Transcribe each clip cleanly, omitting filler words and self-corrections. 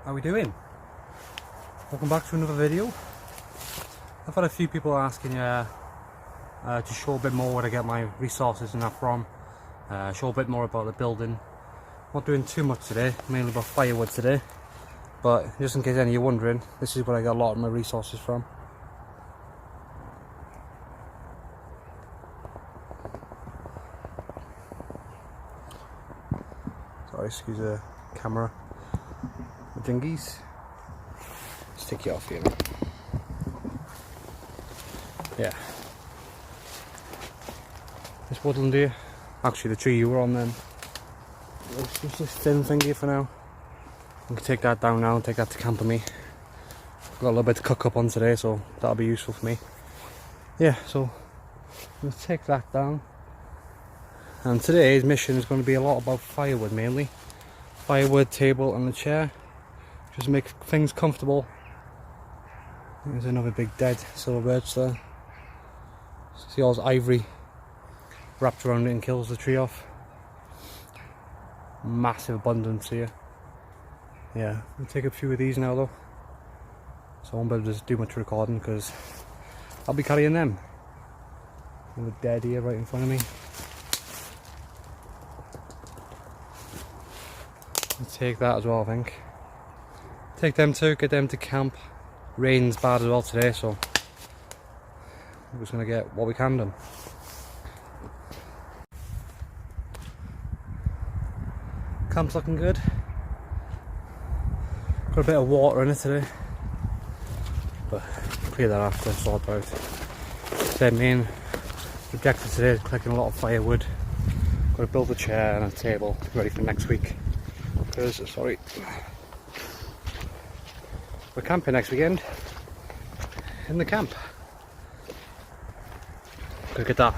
How we doing? Welcome back to another video. I've had a few people asking to show a bit more where I get my resources and that from. Show a bit more about the building. Not doing too much today, mainly about firewood today. But just in case any of you are wondering, this is where I get a lot of my resources from. Sorry, excuse the camera. The dinghies. Let's take you off here. Yeah. This woodland here, actually the tree you were on then, it's just this thin thing here for now. I can take that down now and take that to camp with me. Got a little bit to cook up on today, so that'll be useful for me. Yeah, so let's take that down. And today's mission is going to be a lot about firewood mainly. Firewood, table and the chair. Just make things comfortable. There's another big dead silver birch there. See all this ivory wrapped around it and kills the tree off. Massive abundance here. Yeah, I'll take a few of these now though. So I won't be able to do much recording because I'll be carrying them. Another dead here right in front of me. I'll take that as well, I think. Take them too, get them to camp. Rain's bad as well today, so we're just going to get what we can done. Camp's looking good. Got a bit of water in it today, but clear that after, sort out. The main objective today is collecting a lot of firewood. Got to build a chair and a table ready for next week. Because, sorry, we're camping next weekend in the camp. Gotta get that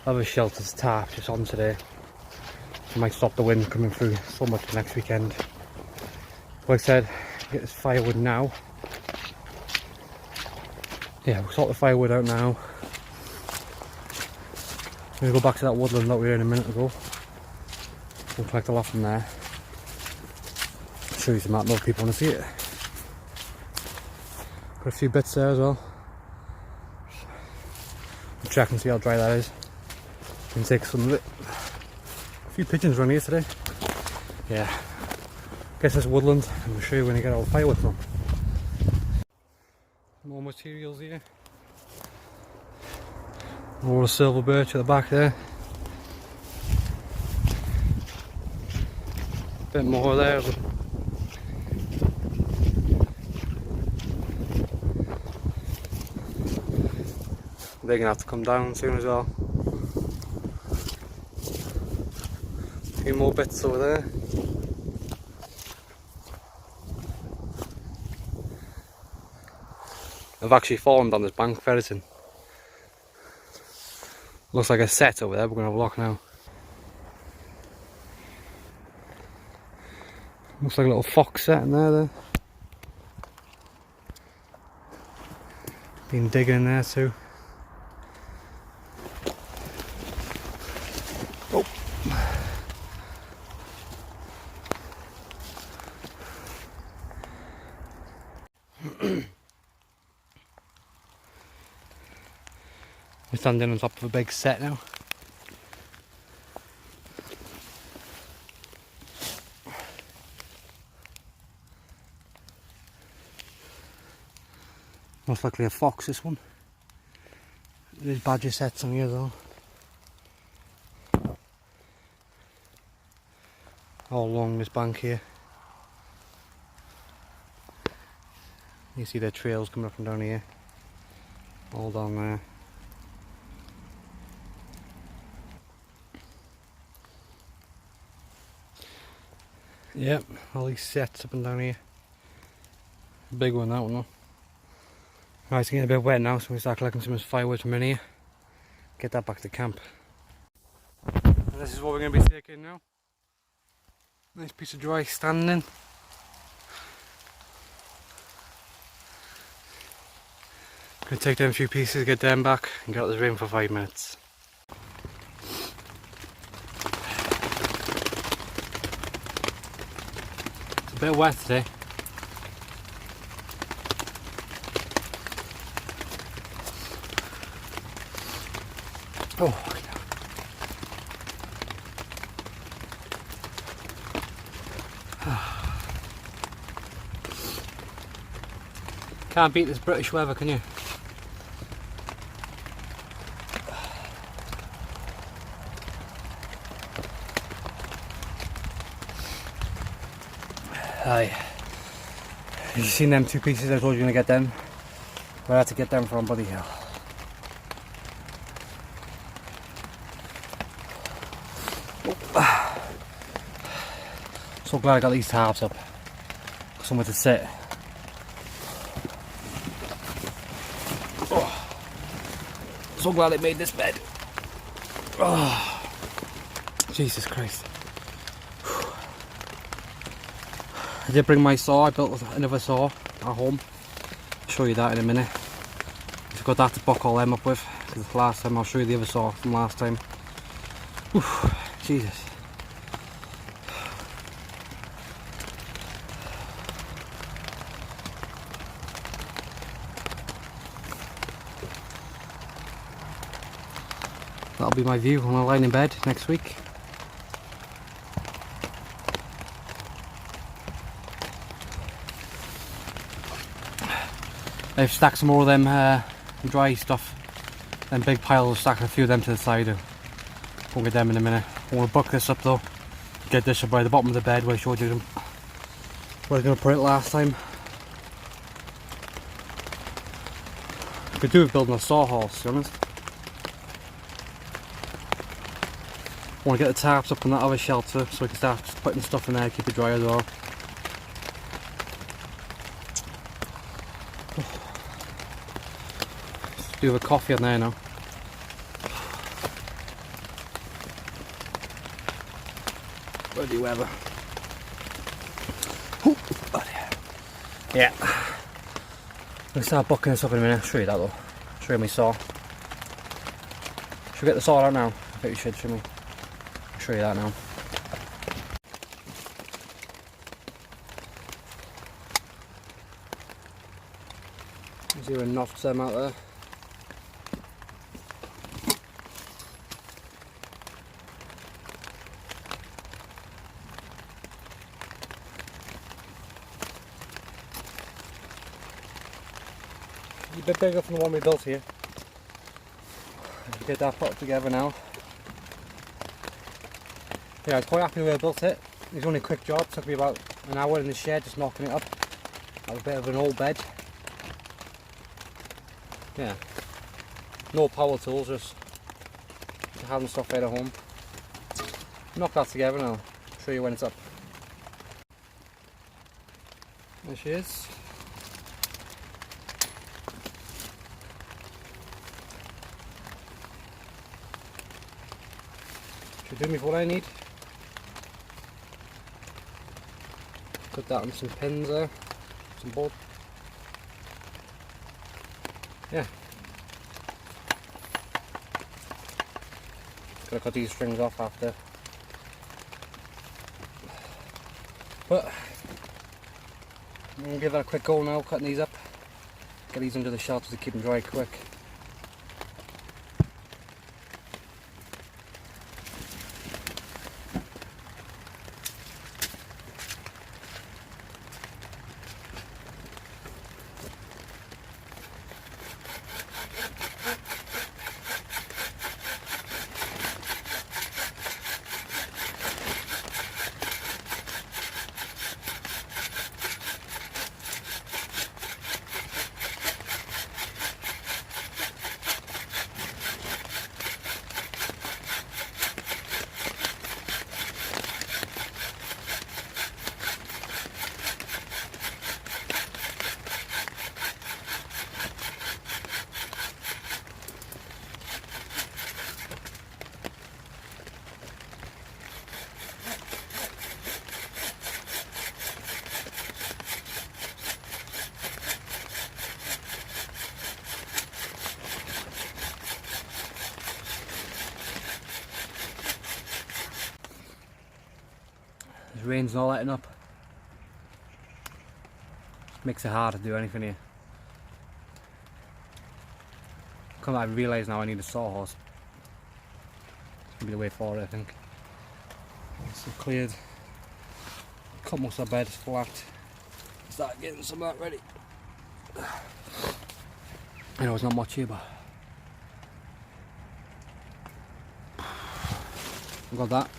other shelter's tarp just on today. It might stop the wind coming through so much next weekend. Like I said, get this firewood now. Yeah, we'll sort the firewood out now. I'm gonna go back to that woodland that we were in a minute ago. We'll collect a lot from there. Show you some map, more people want to see it. Got a few bits there as well. We'll check and see how dry that is. Can take some of it. A few pigeons around here today. Yeah. Guess this woodland, and we'll show you when you get all the firewood from. More materials here. More the silver birch at the back there. Bit more there. They're gonna have to come down soon as well. A few more bits over there. I've actually fallen down this bank ferreting. Looks like a set over there, we're gonna have a look now. Looks like a little fox set in there. Been digging in there too. Oh. We're standing on top of a big set now. Most likely a fox, this one. There's badger sets on here though. All along this bank here. You see the trails coming up and down here. All down there. Yep, all these sets up and down here. Big one, that one though. Right, it's getting a bit wet now, so we start collecting some of this firewood from in here. Get that back to camp. And this is what we're going to be taking now. Nice piece of dry standing. Gonna take them a few pieces, get them back, and get out of this rain for 5 minutes. It's a bit wet today. Oh. Can't beat this British weather, can you? Aye. You seen them 2 pieces I told you gonna get them? Where I had to get them from, bloody hell. So glad I got these tarps up. Somewhere to sit. Oh. So glad I made this bed. Oh. Jesus Christ. I did bring my saw. I built another saw at home. I'll show you that in a minute. I've got that to buck all them up with. Because last time I'll show you the other saw from last time. Oof, Jesus. That'll be my view when I'm lying in bed next week. I've stacked some more of them dry stuff. Them big piles, I've stacked a few of them to the side. We'll get them in a minute. I want to buck this up though. Get this up by the bottom of the bed where I showed you them. Where I was going to put it last time. Could do with building a saw horse, to be honest. I want to get the tarps up on that other shelter so I can start putting stuff in there, keep it dry as well. Do have a coffee on there now. Bloody weather. Yeah. I'm gonna start bucking this up in a minute. I'll show you that though. Show you my saw. Should we get the saw out now? I think we should, shouldn't we? I'll show you that now. Zero knocks them out there. A bit bigger from the one we built here. Get that put together now. Yeah, I was quite happy with where I built it. It was only a quick job, took me about an hour in the shed just knocking it up. That was a bit of an old bed. Yeah. No power tools, just having stuff right at home. Knock that together now. I'll show you when it's up. There she is. Should do me for what I need. Put that on some pins there, some bolts. Yeah. Gotta cut these strings off after. But I'm gonna give that a quick go now, cutting these up. Get these under the shelter to keep them dry quick. The rain's not letting up. Makes it hard to do anything here. I realise now I need a sawhorse. Maybe the way forward, I think. So cleared. Cut most of the bed flat. Start getting some of that ready. I know it's not much here, but I've got that.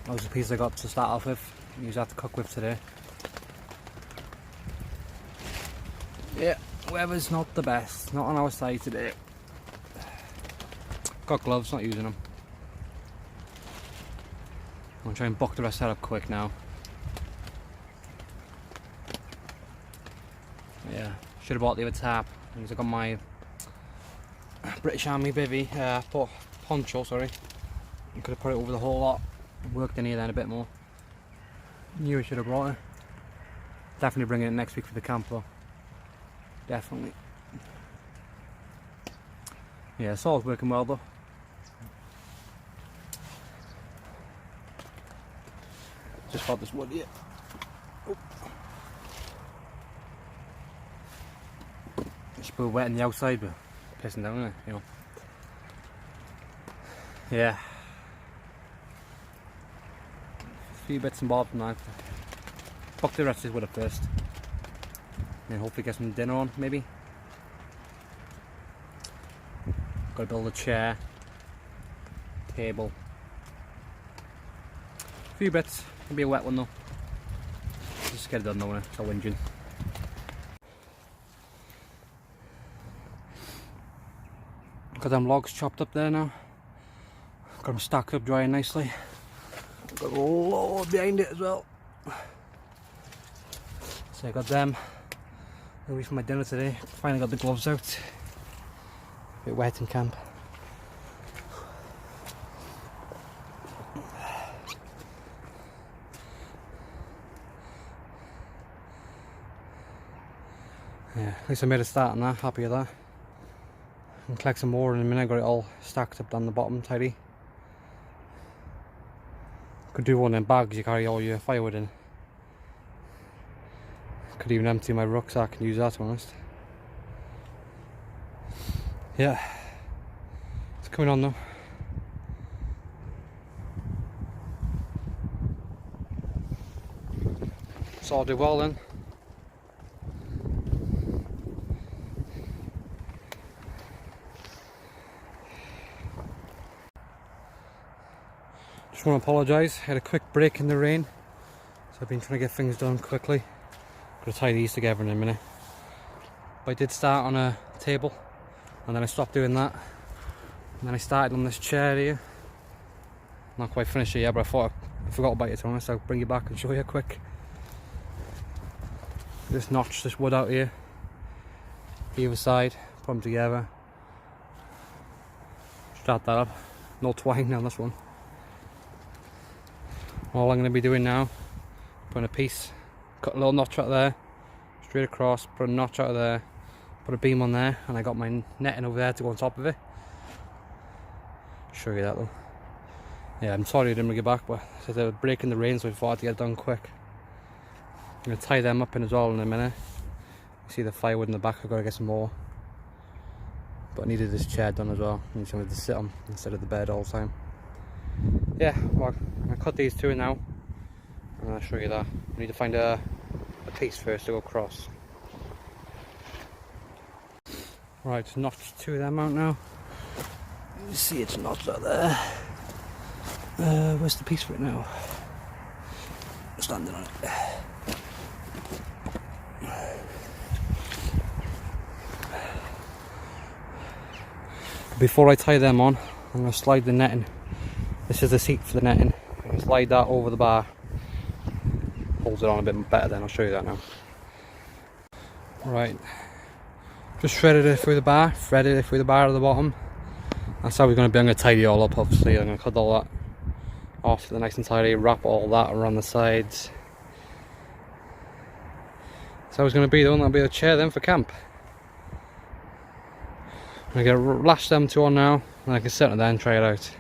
That was the piece I got to start off with. Use that to cook with today. Yeah, weather's not the best. Not on our side today. Got gloves, not using them. I'm gonna try and buck the rest of that up quick now. Yeah, should have bought the other tap. I got my British Army bivvy, poncho, sorry. I could have put it over the whole lot. Worked in here then a bit more. Knew I should have brought it. Definitely bringing it next week for the camp though. Definitely. Yeah, saw's working well though. Just got this wood here. Oh. It's a bit wet on the outside, but pissing down, isn't it? You know. Yeah. A few bits and bobs from that. Fuck the rest of this wood up first. And hopefully get some dinner on, maybe. Got to build a chair, table. A few bits. It'll be a wet one though. Just get it done though, innit? It's all whinging. Got them logs chopped up there now. Got them stacked up drying nicely. Got a load behind it as well. So I got them. Ready for my dinner today. Finally got the gloves out. A bit wet in camp. Yeah, at least I made a start on that, happy with that. I'll collect some more in a minute, got it all stacked up down the bottom, tidy. Could do one of them bags you carry all your firewood in. Could even empty my rucksack and use that, to be honest. Yeah, it's coming on though. So I'll do well then. Just want to apologise, I had a quick break in the rain, so I've been trying to get things done quickly. Got to tie these together in a minute. But I did start on a table, and then I stopped doing that. And then I started on this chair here. Not quite finished it yet, but I thought I forgot about it, to be honest, so I'll bring you back and show you quick. Just notch this wood out here, either side, put them together. Start that up. No twine on this one. All I'm going to be doing now, putting a piece, cut a little notch out there, straight across, put a notch out of there, put a beam on there, and I got my netting over there to go on top of it. Show you that though. Yeah, I'm sorry I didn't bring it back, but I said they were breaking the rain, so I thought I'd get it done quick. I'm going to tie them up in as well in a minute. You see the firewood in the back, I've got to get some more. But I needed this chair done as well. I need something to sit on instead of the bed all the time. Yeah, well, I'm going to cut these two now, and I'll show you that. I need to find a piece first to go across. Right, notch two of them out now. You see it's notched out there. Where's the piece for it now? Standing on it. Before I tie them on, I'm going to slide the netting. This is the seat for the netting. I can slide that over the bar. Holds it on a bit better then, I'll show you that now. Right. Just threaded it through the bar, threaded it through the bar at the bottom. That's how we're going to be. I'm going to tidy it all up, obviously. I'm going to cut all that off to the nice and tidy, wrap all that around the sides. So it's going to be the one that'll be a chair then for camp. I'm going to lash them two on now, and I can sit on there and try it out.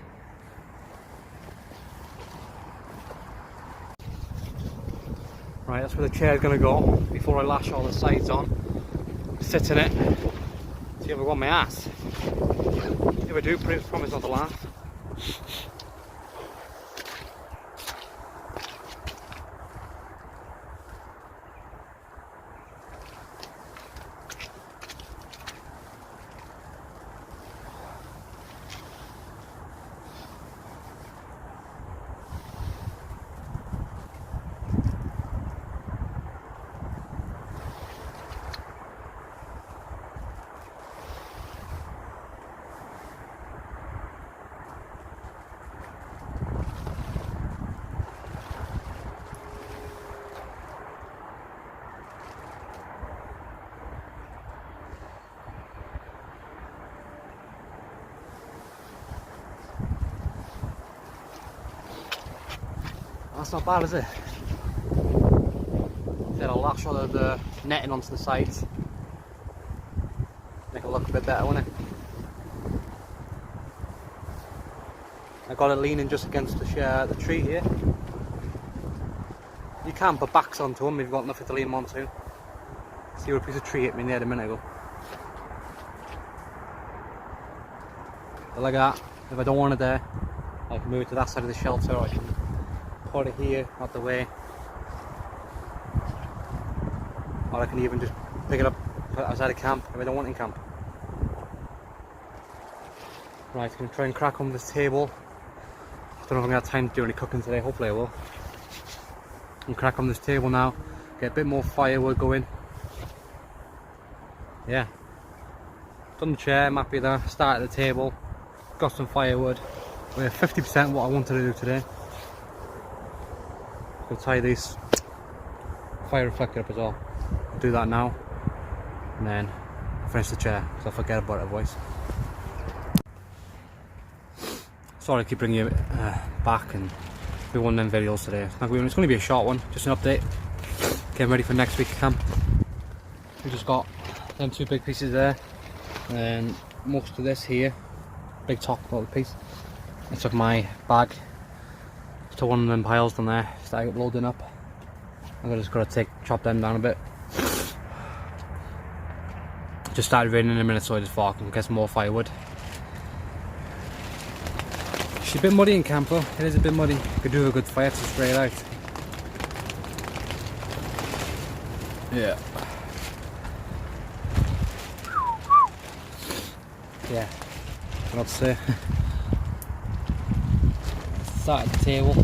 Right, that's where the chair's going to go before I lash all the sides on. Sit in it. See if I want my ass. If I do, promise not to laugh. That's not bad, is it? Then I'll lash all of the netting onto the sides. Make it look a bit better, won't it? I got it leaning just against the tree here. You can put backs onto them if you've got nothing to lean them onto. See where a piece of tree hit me there a minute ago. But like that, if I don't want it there, I can move it to that side of the shelter, or I can put it here, out the way. Or I can even just pick it up, put it outside of camp if I don't want it in camp. Right, I'm going to try and crack on this table. I don't know if I'm going to have time to do any cooking today, hopefully I will. And crack on this table now, get a bit more firewood going. Yeah. Done the chair, I'm happy there, started the table, got some firewood. We're 50% what I wanted to do today. I'll tie this fire reflector up as well. I'll do that now, and then finish the chair, because I'll forget about it otherwise. Sorry I keep bringing you back and do one of them videos today. It's going to be a short one, just an update. Getting ready for next week's camp. We just got them 2 big pieces there, and most of this here, big top little piece. I took my bag to one of them piles down there, started loading up. I'm just got to chop them down a bit. Just started raining in a minute, so I just thought I can get some more firewood. It's a bit muddy in camp though, it is a bit muddy. Could do a good fire to spray it out. Yeah. Yeah, what to say. Sat at the table.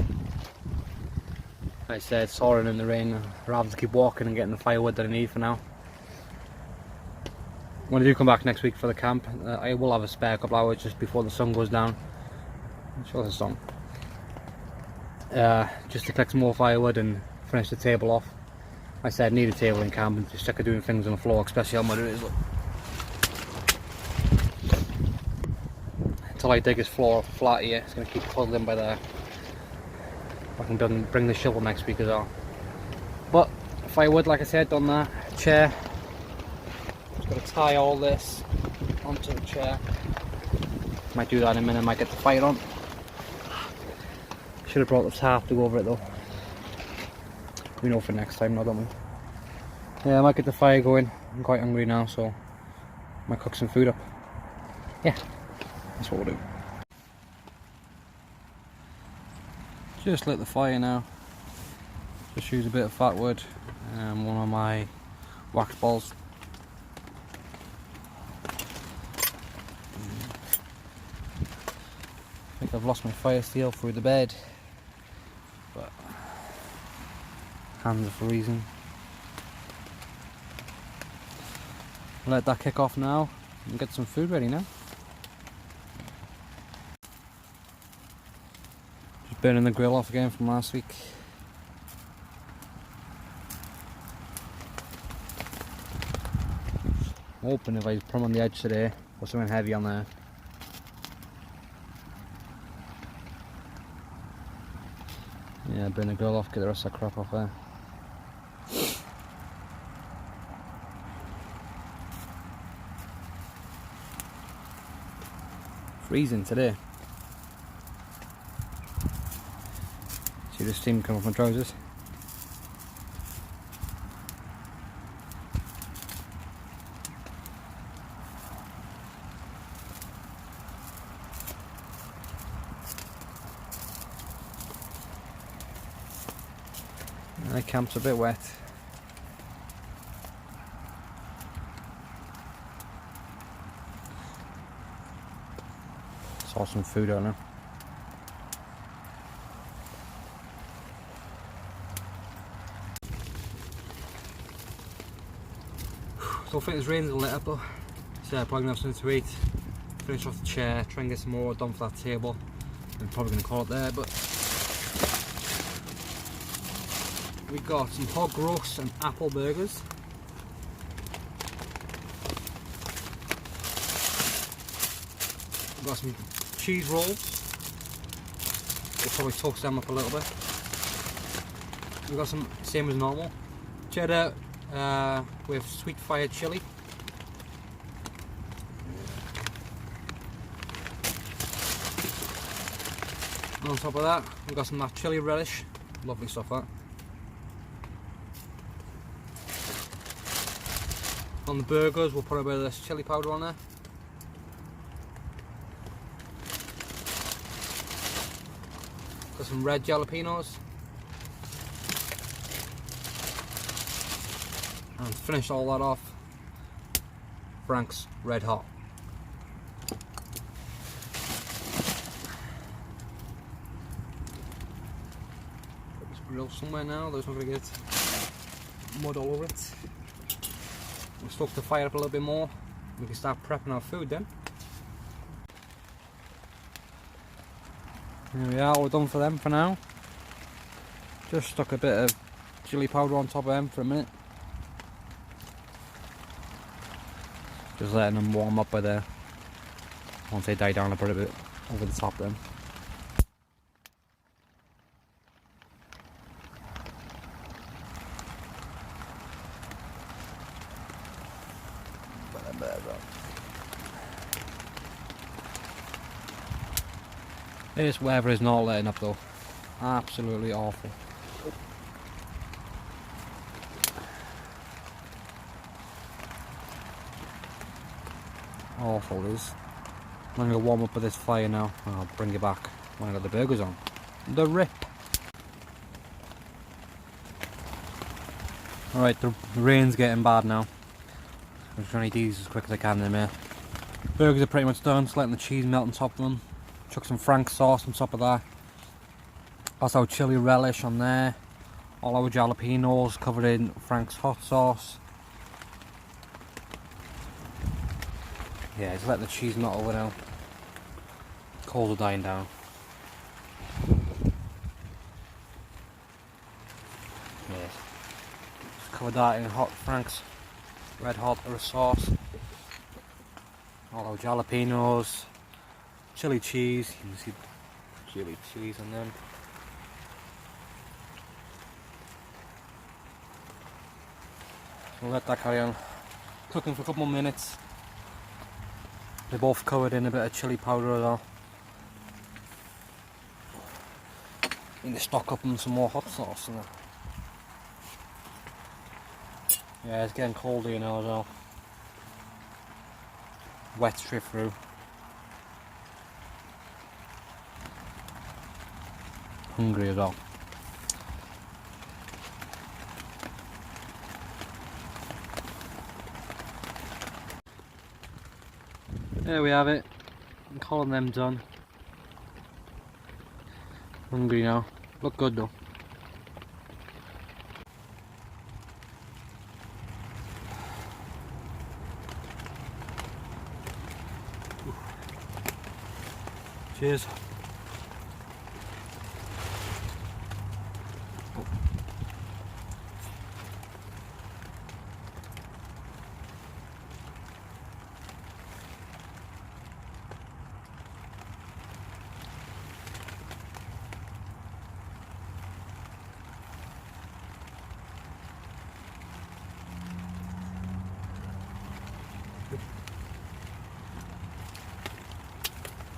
Like I said, soaring in the rain. I'd rather to keep walking and getting the firewood that I need for now. When I do come back next week for the camp, I will have a spare couple hours just before the sun goes down. Show the sun. Just to collect some more firewood and finish the table off. Like I said, I need a table in camp and just sick of doing things on the floor, especially how muddy it is. Look. Until I dig this floor flat here, it's going to keep puddling by there. I can bring the shovel next week as well. But firewood, like I said, done that. Chair. Just got to tie all this onto the chair. Might do that in a minute, might get the fire on. Should have brought the tarp to go over it though. We know for next time now, don't we? Yeah, I might get the fire going. I'm quite hungry now, so I might cook some food up. Yeah, that's what we'll do. Just lit the fire now. Just use a bit of fat wood and one of my wax balls. I think I've lost my fire steel through the bed, but hands are for a reason. Let that kick off now and get some food ready now. Just burning the grill off again from last week. I'm hoping if I put them on the edge today, put something heavy on there. Yeah, burn the grill off, get the rest of the crap off there. Freezing today. See the steam coming off my trousers. My camp's a bit wet. Saw some food on there. So I think it's raining a little, but so I'm probably gonna have something to eat. Finish off the chair, try and get some more done for that table. I'm probably gonna call it there, but we got some hog roast and apple burgers. We've got some cheese rolls. We'll probably toast them up a little bit. We've got some, same as normal, cheddar with sweet fire chilli. And on top of that, we've got some of that chilli relish. Lovely stuff, that. On the burgers, we'll put a bit of this chilli powder on there. Got some red jalapenos. And finish all that off, Frank's Red Hot. Put this grill somewhere now, there's not going to get mud all over it. We'll stoke the fire up a little bit more. We can start prepping our food then. There we are, we're done for them for now. Just stuck a bit of chilli powder on top of them for a minute. Just letting them warm up by there. Once they die down, I'll put a bit over the top then. This weather is not letting up though. Absolutely awful. Awful it is. I'm going to warm up with this fire now and I'll bring you back when I got the burgers on. The rip! Alright, the rain's getting bad now. I'm trying to eat these as quick as I can in there. Burgers are pretty much done, just letting the cheese melt on top of them. Chuck some Frank's sauce on top of that. That's our chili relish on there. All our jalapenos covered in Frank's hot sauce. Yeah, just let the cheese melt over now. Coals are dying down. Yes. Just cover that in hot Frank's Red Hot sauce. All our jalapenos, chili cheese. You can see chili cheese on them. So we'll let that carry on cooking for a couple more minutes. They're both covered in a bit of chili powder as well. Need to stock up on some more hot sauce in there. Yeah, it's getting cold here now as well. Wet straight through. Hungry as well. There we have it. I'm calling them done. Hungry now. Look good though. Cheers.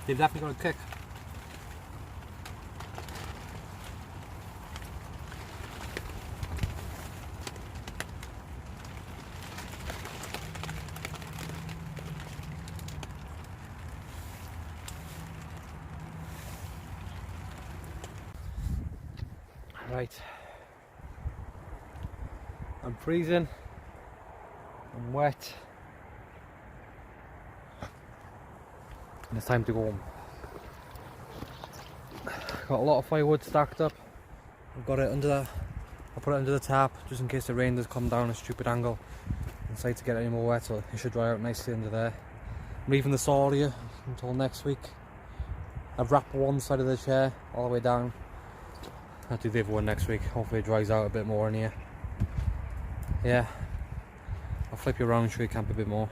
They've definitely got a kick. Right, I'm freezing. I'm wet. And it's time to go home. Got a lot of firewood stacked up. I've got it under that. I'll put it under the tap just in case the rain does come down a stupid angle inside to get any more wet, so it should dry out nicely under there. I'm leaving the saw here until next week. I've wrapped one side of the chair all the way down. I'll do the other one next week. Hopefully it dries out a bit more in here. Yeah, I'll flip you around and show you camp a bit more.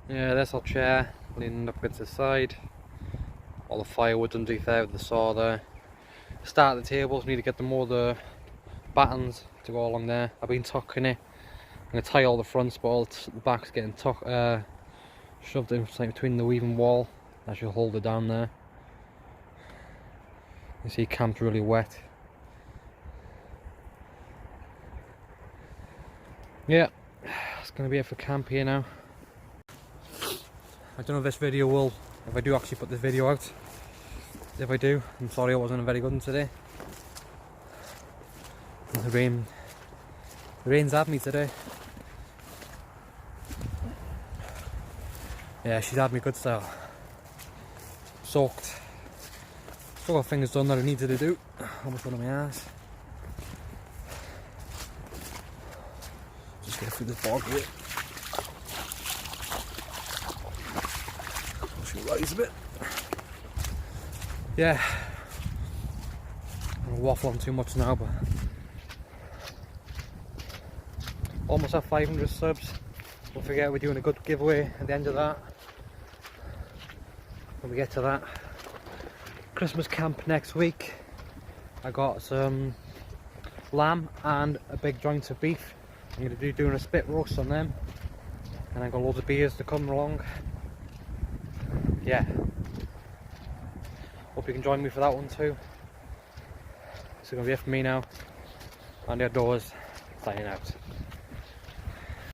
Yeah, that's our chair leaning up against the side. All the firewood underneath there with the saw there. Start the tables, need to get them all the battens to go along there. I've been tucking it. I'm going to tie all the fronts, but all the back's getting shoved in between the weaving wall. That should hold it down there. You see camp's really wet. Yeah, that's going to be it for camp here now. I don't know if this video will, if I do actually put this video out. If I do, I'm sorry I wasn't a very good one today. The rain's had me today. Yeah, she's had me good style. Soaked. Still got things done that I needed to do. Almost one on my ass. Just get through this bog here. She rise a bit. Yeah, I'm waffle on too much now, but almost at 500 subs. Don't forget we're doing a good giveaway at the end of that. When we get to that, Christmas camp next week. I got some lamb and a big joint of beef. I'm going to be doing a spit roast on them, and I got loads of beers to come along. Yeah. Hope you can join me for that one too. It's going to be it for me now. Andy Outdoors, signing out.